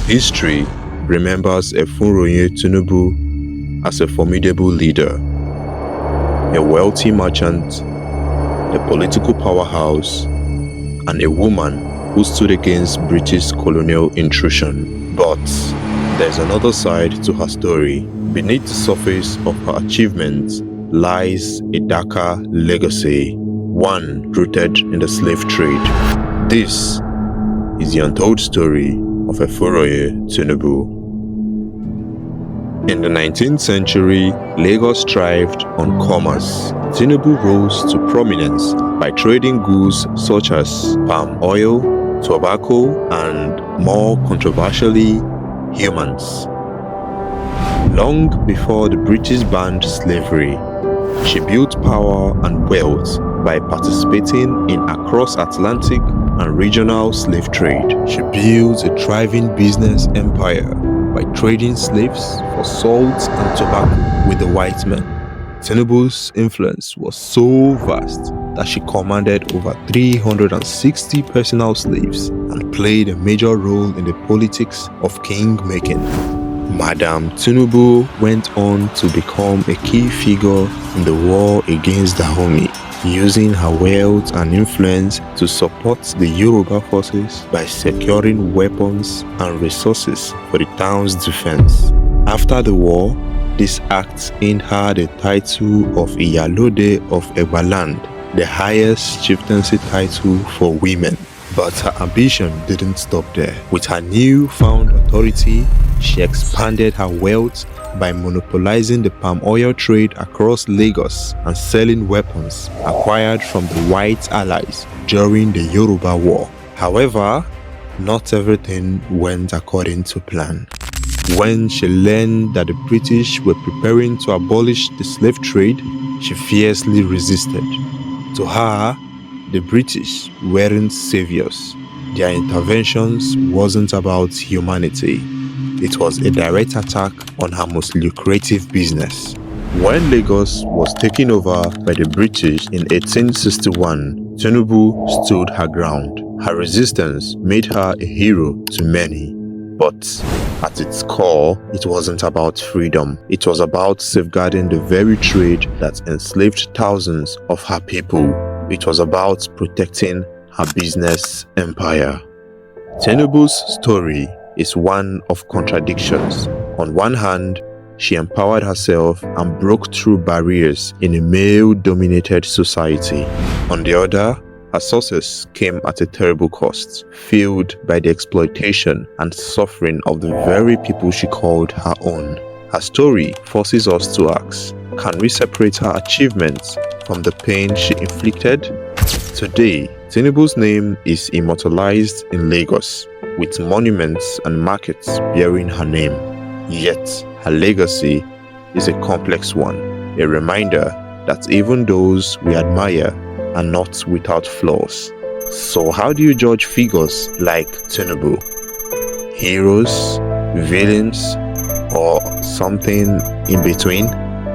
History remembers Efunroye Tinubu as a formidable leader, a wealthy merchant, a political powerhouse, and a woman who stood against British colonial intrusion. But there's another side to her story. Beneath the surface of her achievements lies a darker legacy, one rooted in the slave trade. This is the untold story of Efunroye Tinubu. In the 19th century, Lagos thrived on commerce. Tinubu rose to prominence by trading goods such as palm oil, tobacco, and more controversially, humans. Long before the British banned slavery, she built power and wealth by participating in a transatlantic and regional slave trade. She built a thriving business empire by trading slaves for salt and tobacco with the white men. Tinubu's influence was so vast that she commanded over 360 personal slaves and played a major role in the politics of king-making. Madam Tinubu went on to become a key figure in the war against the Dahomey, using her wealth and influence to support the Yoruba forces by securing weapons and resources for the town's defense. After the war, this act earned her the title of Iyalode of Egbaland, the highest chieftaincy title for women. But her ambition didn't stop there. With her newfound authority, she expanded her wealth by monopolizing the palm oil trade across Lagos and selling weapons acquired from the white allies during the Yoruba War. However, not everything went according to plan. When she learned that the British were preparing to abolish the slave trade, she fiercely resisted. To her, the British weren't saviors. Their interventions wasn't about humanity. It was a direct attack on her most lucrative business. When Lagos was taken over by the British in 1861, Tinubu stood her ground. Her resistance made her a hero to many. But at its core, it wasn't about freedom. It was about safeguarding the very trade that enslaved thousands of her people. It was about protecting her business empire. Tinubu's story is one of contradictions. On one hand, she empowered herself and broke through barriers in a male-dominated society. On the other, her success came at a terrible cost, fueled by the exploitation and suffering of the very people she called her own. Her story forces us to ask, can we separate her achievements from the pain she inflicted? Today, Tinubu's name is immortalized in Lagos, with monuments and markets bearing her name. Yet, her legacy is a complex one, a reminder that even those we admire are not without flaws. So how do you judge figures like Tinubu? Heroes, villains, or something in between?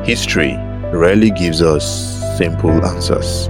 History rarely gives us simple answers.